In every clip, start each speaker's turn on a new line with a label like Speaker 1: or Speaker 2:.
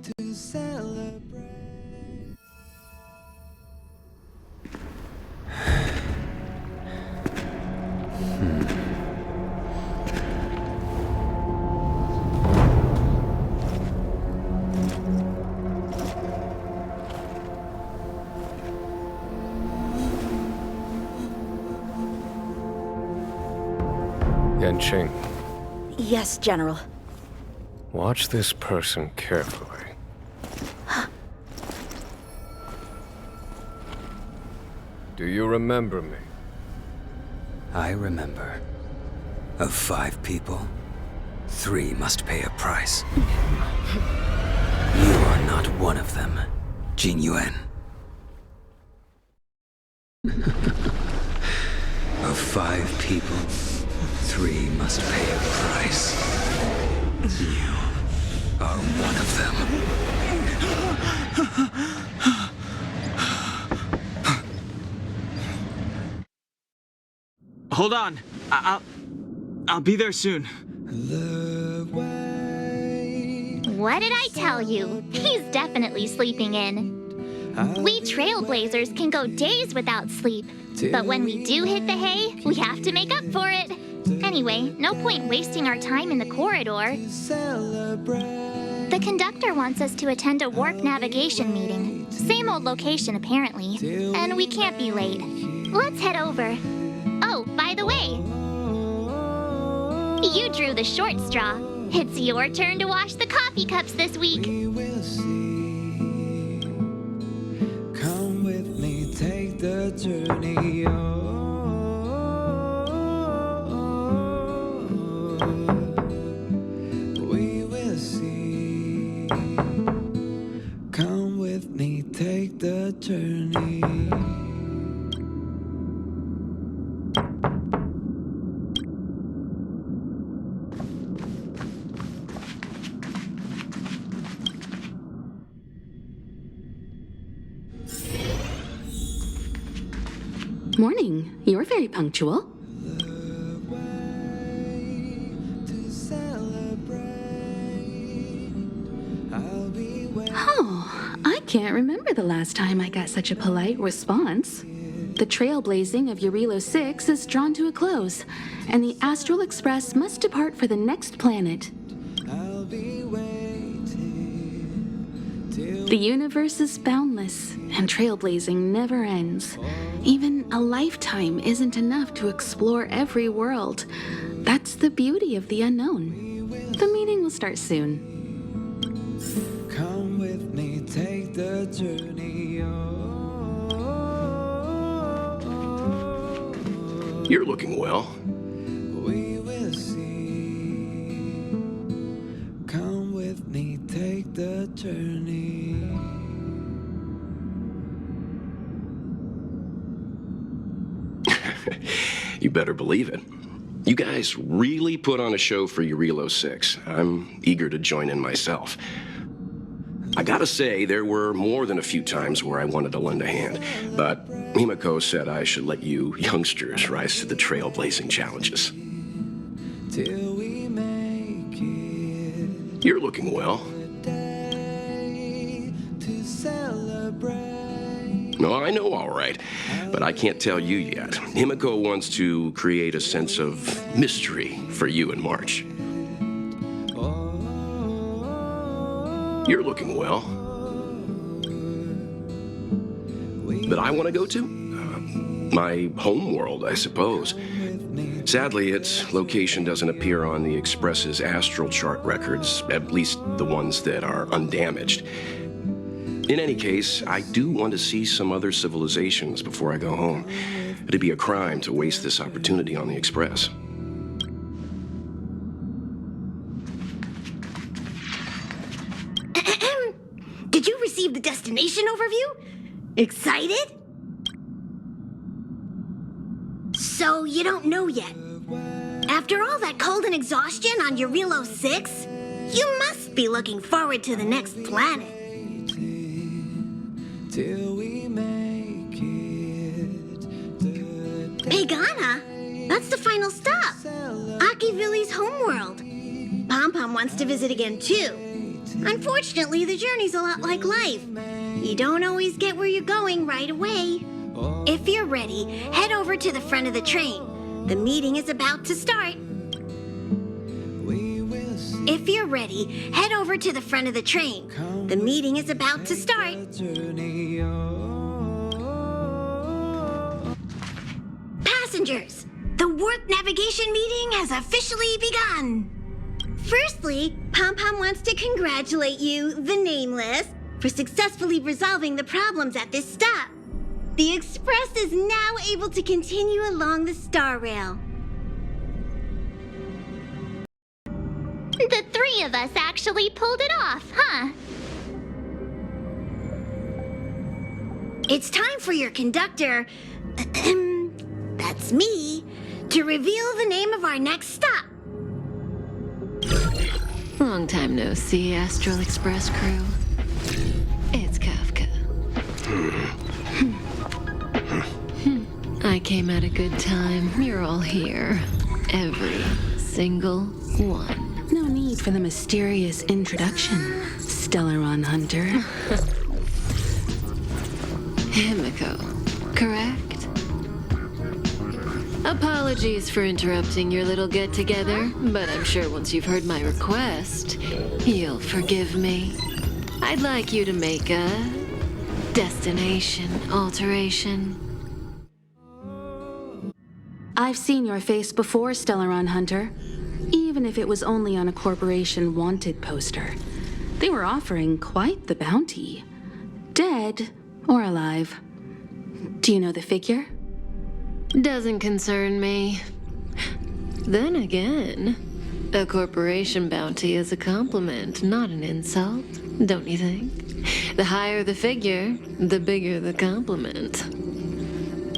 Speaker 1: to celebrate.
Speaker 2: Yanqing,
Speaker 3: Yes, General.
Speaker 2: watch this person carefully. Do you remember me?
Speaker 4: I remember. Of 5 people, 3 must pay a price. You are not one of them, Jin Yuan. Of 5 people, 3 must pay a price. You are one of them.
Speaker 5: Hold on. I'll be there soon.
Speaker 6: What did I tell you? He's definitely sleeping in. We trailblazers can go days without sleep, but when we do hit the hay, we have to make up for it. Anyway, no point wasting our time in the corridor. The conductor wants us to attend a warp navigation meeting. Same old location, apparently. And we can't be late. Let's head over. Oh, by the way, you drew the short straw. It's your turn to wash the coffee cups this week.
Speaker 1: We will see. Come with me, take the journey. We will see. Come with me, take the journey.
Speaker 7: Morning. You're very punctual. Oh, I can't remember the last time I got such a polite response. The trailblazing of Eurilo 6 is drawn to a close, and the Astral Express must depart for the next planet. The universe is boundless, and trailblazing never ends. Even a lifetime isn't enough to explore every world. That's the beauty of the unknown. The meeting will start soon.
Speaker 1: Come with me, take the journey.
Speaker 8: You're looking well.
Speaker 1: We will see. Come with me, take the journey.
Speaker 8: You better believe it. You guys really put on a show for Eurilo 6. I'm eager to join in myself. I gotta say, there were more than a few times where I wanted to lend a hand, but Himiko said I should let you youngsters rise to the trailblazing challenges.
Speaker 1: Till we make it.
Speaker 8: You're looking well.
Speaker 1: To celebrate.
Speaker 8: No, I know all right, but I can't tell you yet. Himiko wants to create a sense of mystery for you in March. You're looking well. But I want to go to? My home world, I suppose. Sadly, its location doesn't appear on the Express's astral chart records, at least the ones that are undamaged. In any case, I do want to see some other civilizations before I go home. It'd be a crime to waste this opportunity on the Express.
Speaker 9: Did you receive the destination overview? Excited? So you don't know yet. After all that cold and exhaustion on Eurilo 6, you must be looking forward to the next planet.
Speaker 1: Till we make it.
Speaker 9: Pagana? That's the final stop. Akivilli's homeworld. Pom Pom wants to visit again too. Unfortunately, Unfortunately, the journey's a lot like life. You don't always get where you're going right away. If you're ready, head over to the front of the train. The meeting is about to start. If you're ready, head over to the front of the train. The meeting is about to start. Passengers, the warp navigation meeting has officially begun. Firstly, Pom Pom wants to congratulate you, the Nameless, for successfully resolving the problems at this stop. The Express is now able to continue along the Star Rail.
Speaker 6: The three of us actually pulled it off, huh?
Speaker 9: It's time for your conductor, that's me, to reveal the name of our next stop.
Speaker 10: Long time no see, Astral Express crew. It's Kafka. I came at a good time. You're all here. Every single one.
Speaker 7: No need for the mysterious introduction, Stellaron Hunter.
Speaker 10: Himiko, correct? Apologies for interrupting your little get-together, but I'm sure once you've heard my request, you'll forgive me. I'd like you to make a destination alteration.
Speaker 7: I've seen your face before, Stellaron Hunter. Even if it was only on a corporation wanted poster. They were offering quite the bounty. Dead or alive. Do you know the figure?
Speaker 10: Doesn't concern me. Then again, a corporation bounty is a compliment, not an insult, don't you think? The higher the figure, the bigger the compliment.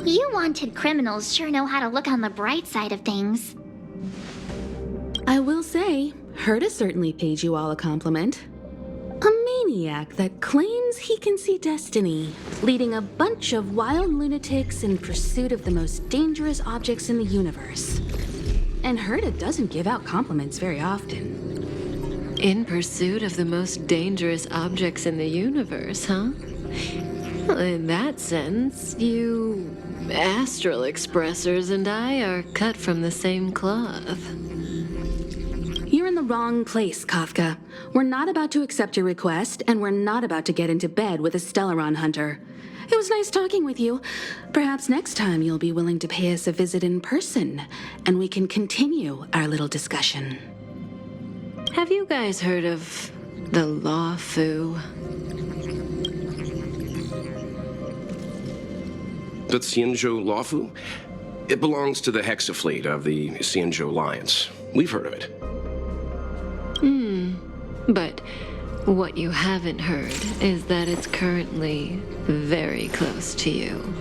Speaker 6: You wanted criminals sure know how to look on the bright side of things.
Speaker 7: I will say, Herta certainly paid you all a compliment. A maniac that claims he can see destiny, leading a bunch of wild lunatics in pursuit of the most dangerous objects in the universe. And Herta doesn't give out compliments very often.
Speaker 10: In pursuit of the most dangerous objects in the universe, huh? Well, in that sense, you Astral Expressers and I are cut from the same cloth.
Speaker 7: You're in the wrong place, Kafka. We're not about to accept your request, and we're not about to get into bed with a Stellaron Hunter. It was nice talking with you. Perhaps next time you'll be willing to pay us a visit in person, and we can continue our little discussion.
Speaker 10: Have you guys heard of the Luofu?
Speaker 8: The Xianzhou Luofu? It belongs to the Hexafleet of the Xianzhou Alliance. We've heard of it.
Speaker 10: But what you haven't heard is that it's currently very close to you.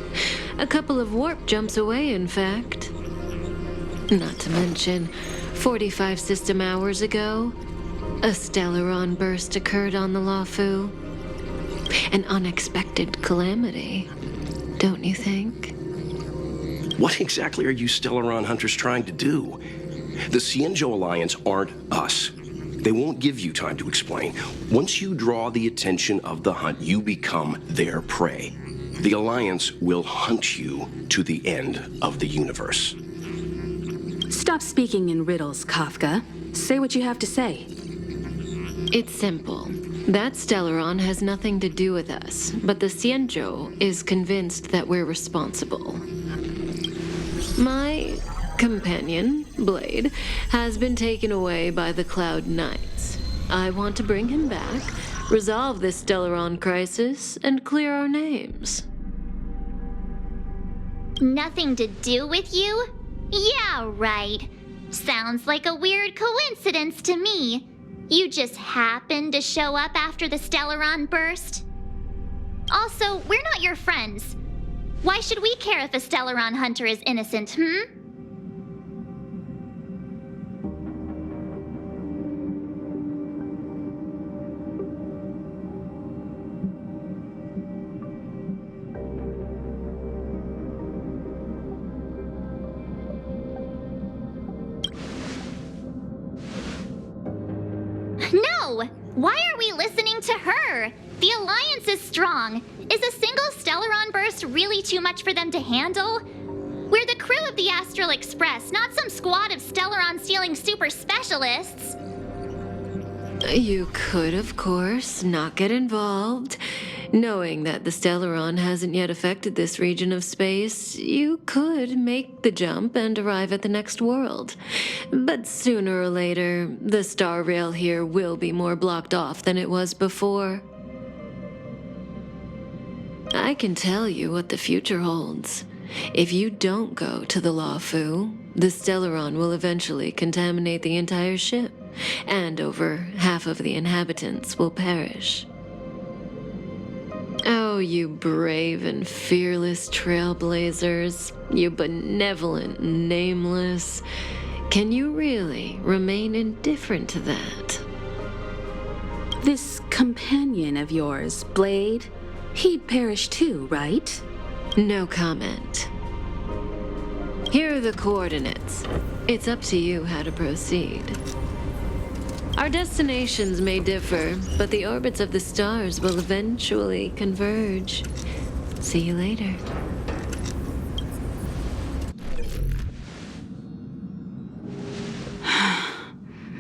Speaker 10: A couple of warp jumps away, in fact. Not to mention, 45 system hours ago, a Stellaron burst occurred on the Luofu. An unexpected calamity, don't you think?
Speaker 8: What exactly are you Stellaron Hunters trying to do? The Xianzhou Alliance aren't us. They won't give you time to explain. Once you draw the attention of the hunt, you become their prey. The Alliance will hunt you to the end of the universe.
Speaker 7: Stop speaking in riddles, Kafka. Say what you have to say.
Speaker 10: It's simple. That Stellaron has nothing to do with us, but the Xianzhou is convinced that we're responsible. My companion, Blade, has been taken away by the Cloud Knights. I want to bring him back, resolve this Stellaron crisis, and clear our names.
Speaker 6: Nothing to do with you? Yeah, right. Sounds like a weird coincidence to me. You just happened to show up after the Stellaron burst? Also, we're not your friends. Why should we care if a Stellaron hunter is innocent, No! Why are we listening to her? The Alliance is strong. Is a single Stellaron burst really too much for them to handle? We're the crew of the Astral Express, not some squad of Stellaron-stealing super specialists.
Speaker 10: You could, of course, not get involved. Knowing that the Stellaron hasn't yet affected this region of space, you could make the jump and arrive at the next world. But sooner or later, the star rail here will be more blocked off than it was before. I can tell you what the future holds. If you don't go to the Luofu, the Stellaron will eventually contaminate the entire ship, and over half of the inhabitants will perish. Oh, you brave and fearless trailblazers, you benevolent nameless. Can you really remain indifferent to that?
Speaker 7: This companion of yours, Blade, he'd perish too, right?
Speaker 10: No comment. Here are the coordinates. It's up to you how to proceed. Our destinations may differ, but the orbits of the stars will eventually converge. See you later.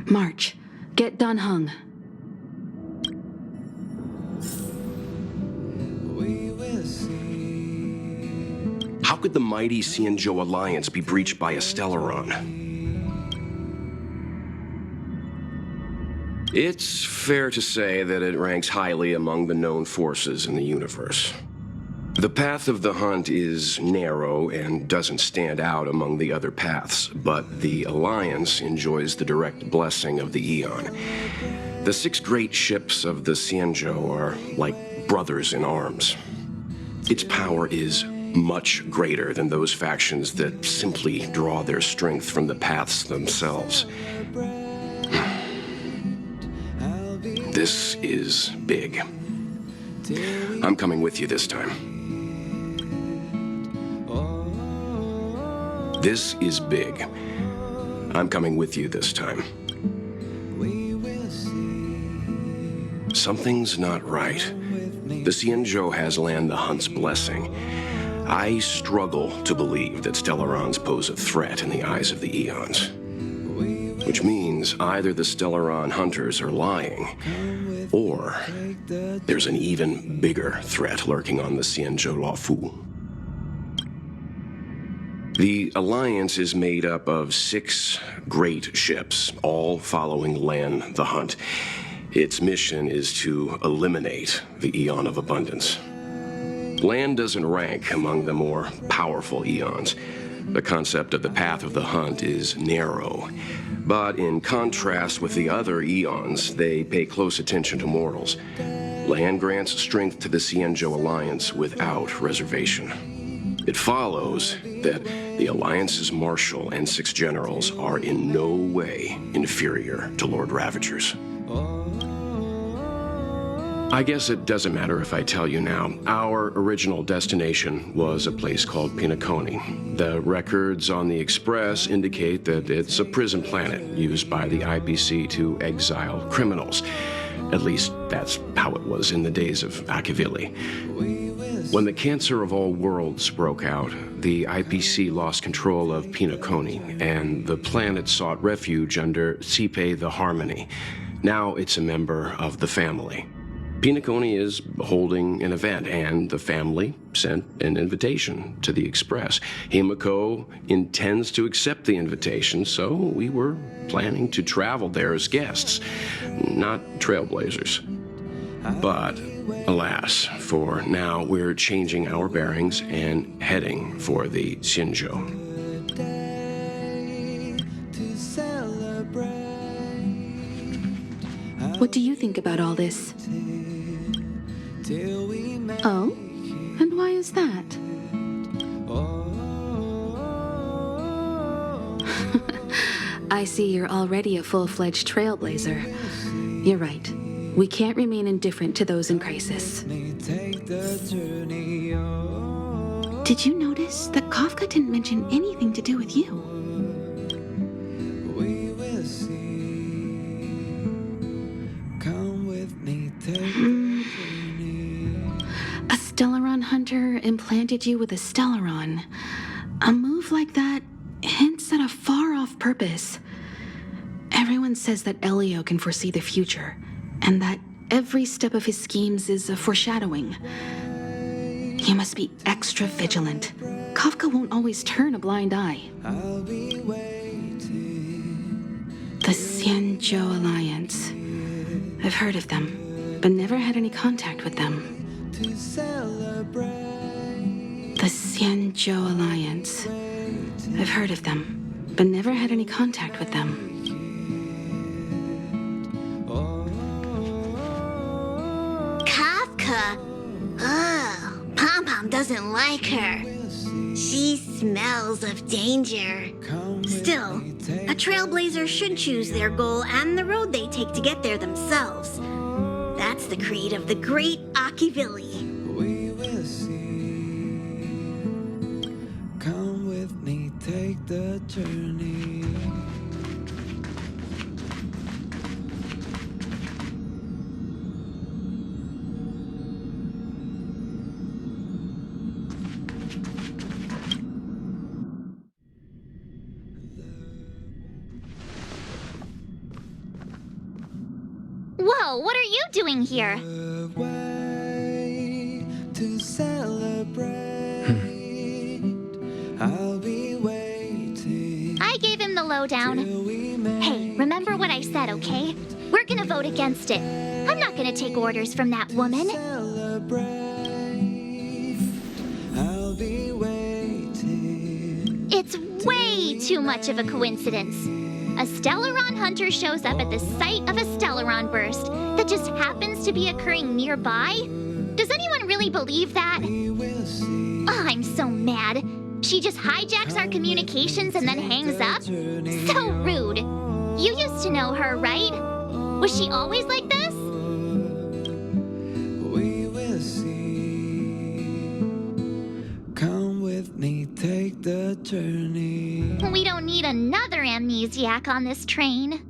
Speaker 7: March, get Dan Heng.
Speaker 8: How could the mighty Xianzhou Alliance be breached by a Stellaron? It's fair to say that it ranks highly among the known forces in the universe. The path of the hunt is narrow and doesn't stand out among the other paths, but the Alliance enjoys the direct blessing of the Aeon. The 6 great ships of the Xianzhou are like brothers in arms. Its power is much greater than those factions that simply draw their strength from the paths themselves. This is big. I'm coming with you this time. This is big. I'm coming with you this time. Something's not right. The Xianzhou has Lan the Hunt's blessing. I struggle to believe that Stellarons pose a threat in the eyes of the Eons. Which means either the Stellaron hunters are lying, or there's an even bigger threat lurking on the Xianzhou Luofu. The Alliance is made up of 6 great ships, all following Lan the Hunt. Its mission is to eliminate the Eon of Abundance. Lan doesn't rank among the more powerful Eons. The concept of the path of the hunt is narrow. But in contrast with the other Eons, they pay close attention to mortals. Lan grants strength to the Xianzhou Alliance without reservation. It follows that the Alliance's Marshal and 6 generals are in no way inferior to Lord Ravagers. I guess it doesn't matter if I tell you now. Our original destination was a place called Pinaconi. The records on the Express indicate that it's a prison planet used by the IPC to exile criminals. At least that's how it was in the days of Akavili. When the Cancer of All Worlds broke out, the IPC lost control of Pinaconi, and the planet sought refuge under Sipe the Harmony. Now it's a member of the family. Pinaconi is holding an event, and the family sent an invitation to the Express. Himiko intends to accept the invitation, so we were planning to travel there as guests, not trailblazers. But, alas, for now we're changing our bearings and heading for the Xianzhou.
Speaker 7: What do you think about all this? Oh? And why is that? I see you're already a full-fledged trailblazer. You're right. We can't remain indifferent to those in crisis. Did you notice that Kafka didn't mention anything to do with you? A Stellaron hunter implanted you with a Stellaron. A move like that hints at a far-off purpose. Everyone says that Elio can foresee the future, and that every step of his schemes is a foreshadowing. You must be extra vigilant. Kafka won't always turn a blind eye. The Xianzhou Alliance. I've heard of them, but never had any contact with them. The Xianzhou Alliance. I've heard of them, but never had any contact with them.
Speaker 9: Kafka? Oh, Pom-Pom doesn't like her. She smells of danger. Still, a trailblazer should choose their goal and the road they take to get there themselves. That's the creed of the great Akivilli.
Speaker 1: We will see. Come with me, take the journey.
Speaker 6: Whoa, what are you doing here?
Speaker 1: A way to celebrate. I'll be waiting.
Speaker 6: I gave him the lowdown.
Speaker 1: Till we make
Speaker 6: Hey, remember what I said, okay? We're gonna vote against it. I'm not gonna take orders from that woman.
Speaker 1: celebrate. I'll be waiting.
Speaker 6: It's way too much of a coincidence. A Stellaron hunter shows up at the site of a Stellaron burst that just happens to be occurring nearby? Does anyone really believe that?
Speaker 1: We will see.
Speaker 6: Oh, I'm so mad. She just hijacks our communications and then hangs up? So rude. You used to know her, right? Was she always like this?
Speaker 1: We will see. Come with me, take the journey.
Speaker 6: We don't need another amnesiac on this train.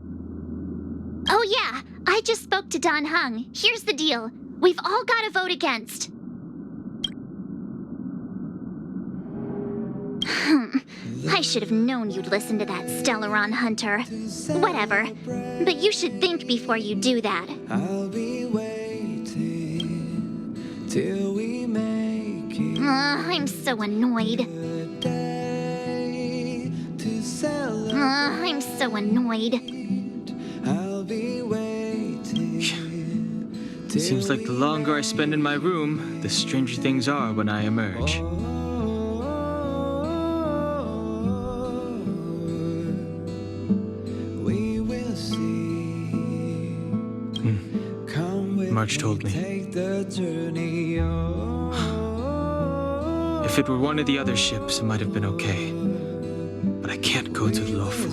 Speaker 6: Oh yeah, I just spoke to Don Hung. Here's the deal. We've all got to vote against. I should have known you'd listen to that Stellaron hunter. Whatever. But you should think before you do that.
Speaker 1: I'll be waiting till we make it.
Speaker 6: I'm so annoyed.
Speaker 1: A day to celebrate.
Speaker 6: I'm so annoyed.
Speaker 1: I'll be waiting.
Speaker 5: Seems like the longer I spend in my room, the stranger things are when I emerge.
Speaker 1: We will see. Come with
Speaker 5: March told me.
Speaker 1: take the journey.
Speaker 5: If it were one of the other ships, it might have been okay. But I can't go to Luofu.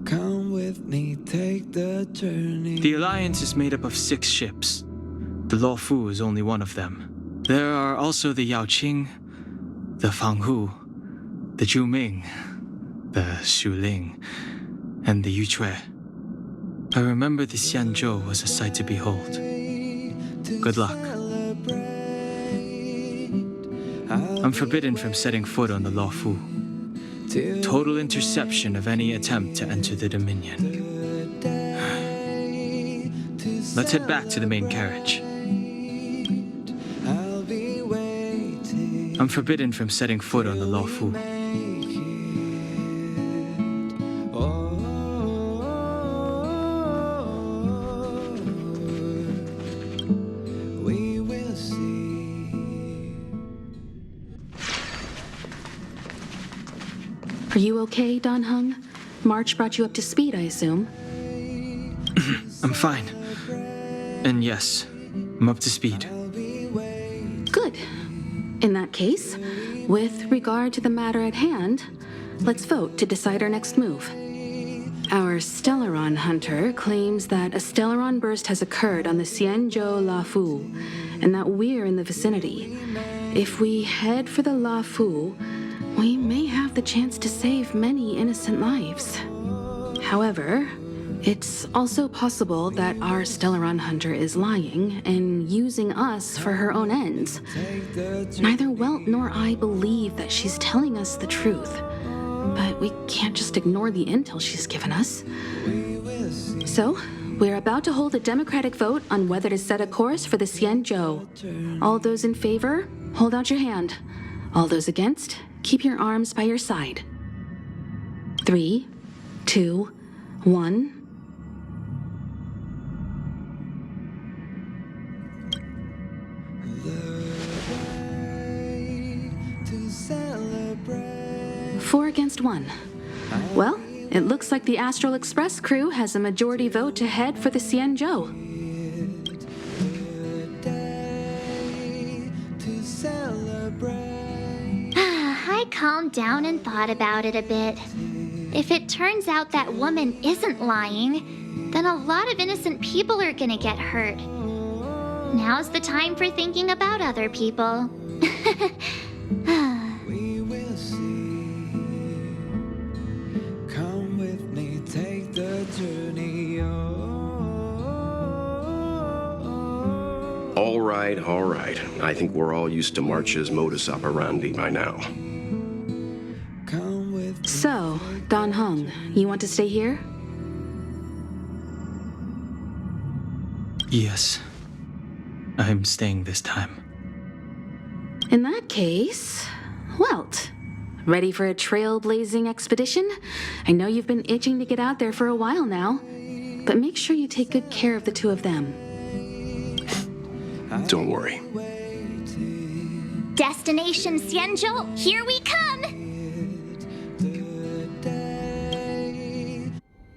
Speaker 1: Come with me, take the journey.
Speaker 5: The Alliance is made up of 6 ships. The Luofu is only one of them. There are also the Yaoqing, the Fanghu, the Zhuming, the Shuling, and the Yucue. I remember the Xianzhou was a sight to behold. Good luck. I'm forbidden from setting foot on the Luofu. Total interception of any attempt to enter the Dominion. Let's head back to the main carriage.
Speaker 1: I'll be waiting.
Speaker 5: I'm forbidden from setting foot on the Luofu.
Speaker 1: We will see.
Speaker 7: Are you okay, Don Hung? March brought you up to speed, I assume.
Speaker 5: I'm fine. And yes, I'm up to speed.
Speaker 7: Good. In that case, with regard to the matter at hand, let's vote to decide our next move. Our Stellaron hunter claims that a Stellaron burst has occurred on the Xianzhou Luofu, and that we're in the vicinity. If we head for the Luofu, we may have the chance to save many innocent lives. However, It's also possible that our Stellaron hunter is lying and using us for her own ends. Neither Welt nor I believe that she's telling us the truth, but we can't just ignore the intel she's given us. So, we're about to hold a democratic vote on whether to set a course for the Xianzhou. All those in favor, hold out your hand. All those against, keep your arms by your side. 3, 2, 1. Four against one. Well, it looks like the Astral Express crew has a majority vote to head for the Xianzhou.
Speaker 6: I calmed down and thought about it a bit. If it turns out that woman isn't lying, then a lot of innocent people are gonna get hurt. Now's the time for thinking about other people.
Speaker 1: Come with me, take the journey.
Speaker 8: All right. I think we're all used to March's modus operandi by now.
Speaker 1: Come with me.
Speaker 7: So, Don Hung, you want to stay here?
Speaker 5: Yes. I'm staying this time.
Speaker 7: In that case, Welt, ready for a trailblazing expedition? I know you've been itching to get out there for a while now, but make sure you take good care of the two of them.
Speaker 8: Don't worry.
Speaker 6: Destination Xianzhou, here we come!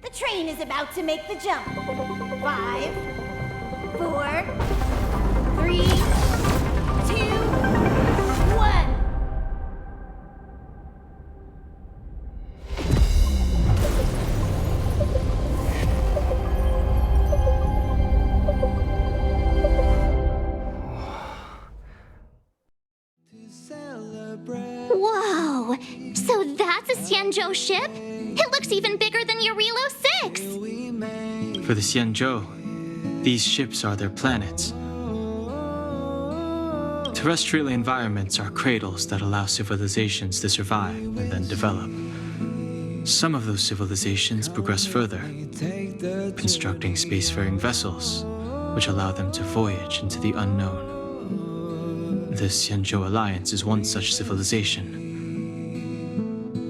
Speaker 9: The train is about to make the jump. 5, 4, 3, 2, 1.
Speaker 6: Whoa! So that's a Xianzhou ship? It looks even bigger than Eurilo 6!
Speaker 5: For the Xianzhou, these ships are their planets. Terrestrial environments are cradles that allow civilizations to survive and then develop. Some of those civilizations progress further, constructing spacefaring vessels, which allow them to voyage into the unknown. The Xianzhou Alliance is one such civilization.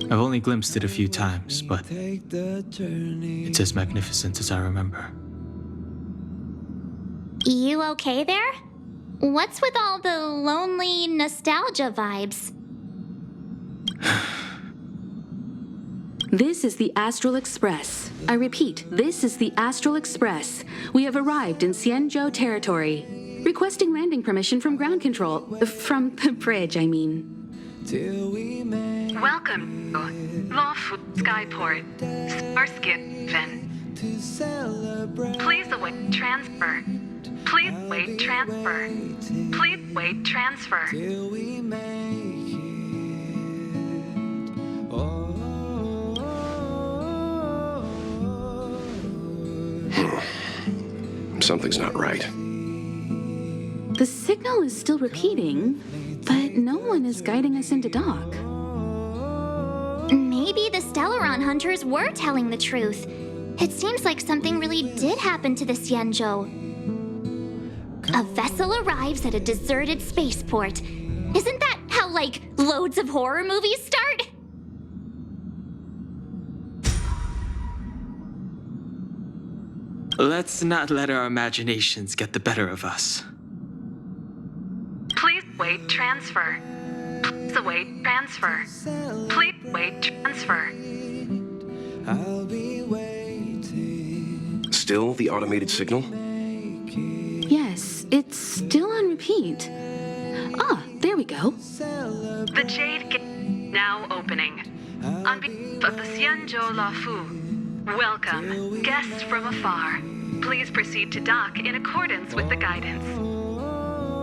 Speaker 5: I've only glimpsed it a few times, but it's as magnificent as I remember.
Speaker 6: You okay there? What's with all the lonely nostalgia vibes?
Speaker 7: This is the Astral Express. I repeat, this is the Astral Express. We have arrived in Xianzhou territory. Requesting landing permission from ground control. From the bridge, I mean.
Speaker 11: Welcome to Luofu Skyport, Starskin. Please await transfer. Please wait transfer. Please wait transfer.
Speaker 8: Something's not right.
Speaker 7: The signal is still repeating, but no one is guiding us into dock.
Speaker 6: Maybe the Stellaron hunters were telling the truth. It seems like something really did happen to the Xianzhou. A vessel arrives at a deserted spaceport. Isn't that how, like, loads of horror movies start?
Speaker 5: Let's not let our imaginations get the better of us.
Speaker 11: Please wait transfer. Please await transfer. Please wait transfer.
Speaker 1: I'll be waiting.
Speaker 8: Still the automated signal?
Speaker 7: Yes, it's still on repeat. Ah, there we go.
Speaker 11: The Jade Gate now opening. On behalf of the Xianzhou Luofu, welcome, guests from afar. Please proceed to dock in accordance with the guidance.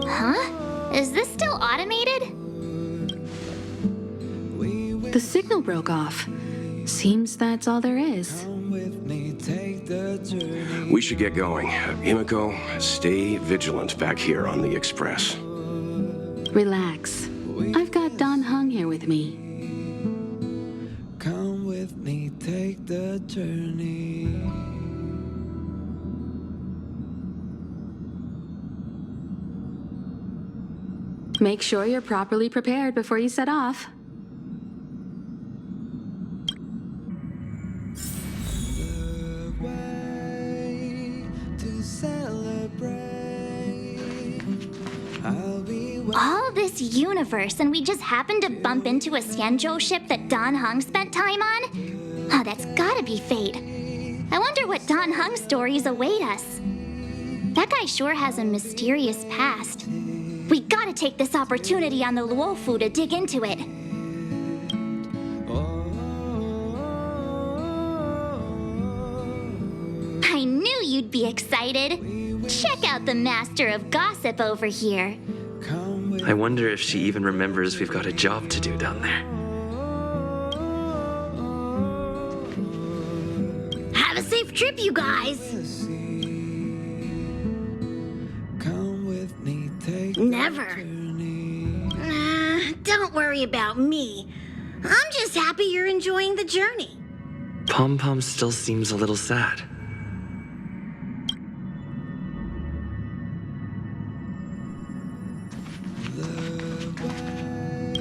Speaker 6: Huh? Is this still automated?
Speaker 7: The signal broke off. Seems that's all there is.
Speaker 1: Come with me, take the journey.
Speaker 8: We should get going. Himiko, stay vigilant back here on the Express.
Speaker 7: Relax. I've got Don Hung here with me.
Speaker 1: Come with me, take the journey.
Speaker 7: Make sure you're properly prepared before you set off.
Speaker 1: The way to celebrate. I'll be
Speaker 6: All this universe, and we just happened to bump into a Xianzhou ship that Don Hung spent time on? Oh, that's gotta be fate. I wonder what Don Hung stories await us. That guy sure has a mysterious past. We gotta take this opportunity on the Luofu to dig into it. I knew you'd be excited. Check out the master of gossip over here.
Speaker 12: I wonder if she even remembers we've got a job to do down there.
Speaker 9: Have a safe trip, you guys.
Speaker 1: come with me, take
Speaker 9: Never.
Speaker 1: the journey.
Speaker 9: Don't worry about me. I'm just happy you're enjoying the journey.
Speaker 12: Pom Pom still seems a little sad.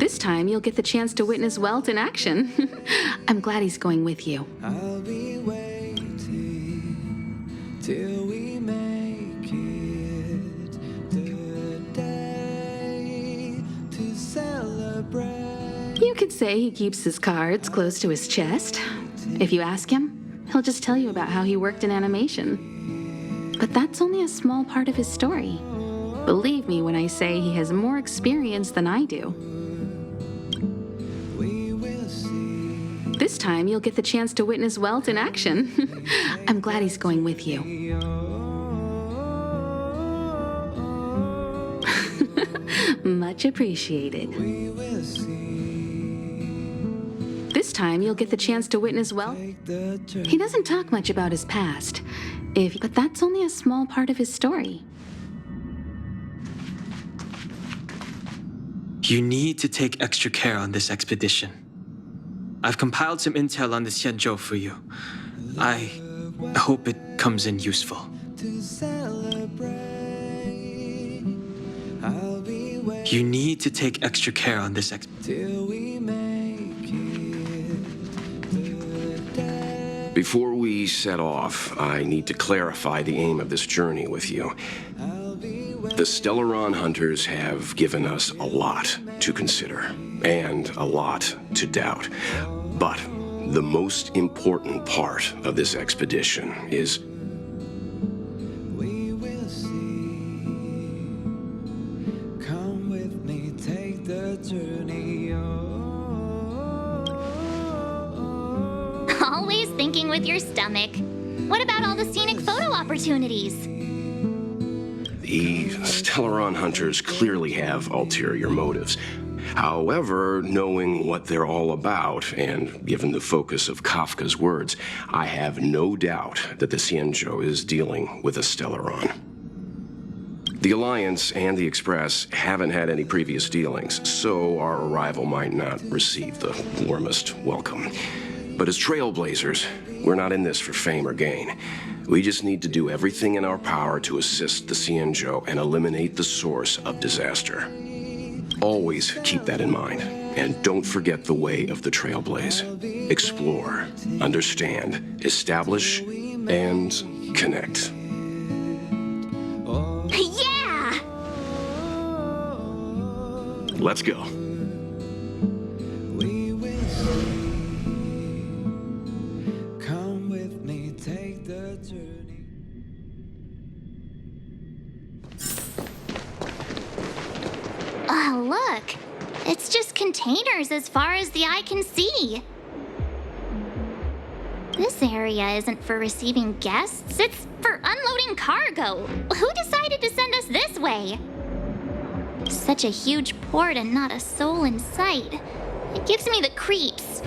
Speaker 7: This time you'll get the chance to witness Welt in action. I'm glad he's going with you.
Speaker 1: I'll be waiting till we make it the day to celebrate.
Speaker 7: You could say he keeps his cards close to his chest. If you ask him, he'll just tell you about how he worked in animation. But that's only a small part of his story. Believe me when I say he has more experience than I do. This time you'll get the chance to witness Welt in action. I'm glad he's going with you. Much appreciated. This time you'll get the chance to witness Welt. He doesn't talk much about his past, but that's only a small part of his story.
Speaker 5: You need to take extra care on this expedition. I've compiled some intel on the Xianzhou for you. I hope it comes in useful. You need to take extra care on this
Speaker 8: Before we set off, I need to clarify the aim of this journey with you. The Stellaron hunters have given us a lot to consider, and a lot to doubt. But the most important part of this expedition is
Speaker 1: We will see. Come with me, take the journey.
Speaker 6: Always thinking with your stomach. What about all the scenic photo opportunities?
Speaker 8: the Stellaron hunters clearly have ulterior motives. However, knowing what they're all about, and given the focus of Kafka's words, I have no doubt that the Xianzhou is dealing with a Stellaron. The Alliance and the Express haven't had any previous dealings, so our arrival might not receive the warmest welcome. But as trailblazers, we're not in this for fame or gain. We just need to do everything in our power to assist the Xianzhou and eliminate the source of disaster. Always keep that in mind, and don't forget the way of the Trailblaze. Explore, understand, establish, and connect.
Speaker 6: Yeah!
Speaker 8: Let's go.
Speaker 1: We will see. Come with me, take the journey.
Speaker 6: Oh, look. It's just containers as far as the eye can see. This area isn't for receiving guests, it's for unloading cargo. Who decided to send us this way? Such a huge port and not a soul in sight. It gives me the creeps.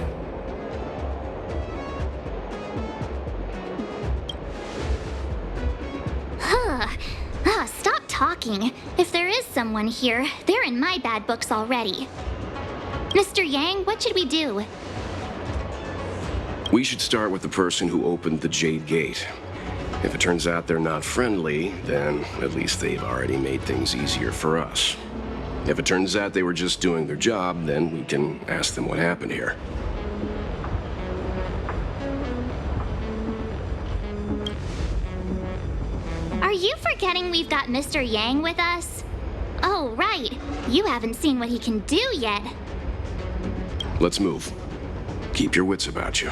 Speaker 6: looking. If there is someone here, they're in my bad books already. Mr. Yang, what should we do?
Speaker 8: We should start with the person who opened the Jade Gate. If it turns out they're not friendly, then at least they've already made things easier for us. If it turns out they were just doing their job, then we can ask them what happened here.
Speaker 6: Are you forgetting we've got Mr. Yang with us? Oh, right. You haven't seen what he can do yet.
Speaker 8: Let's move. Keep your wits about you.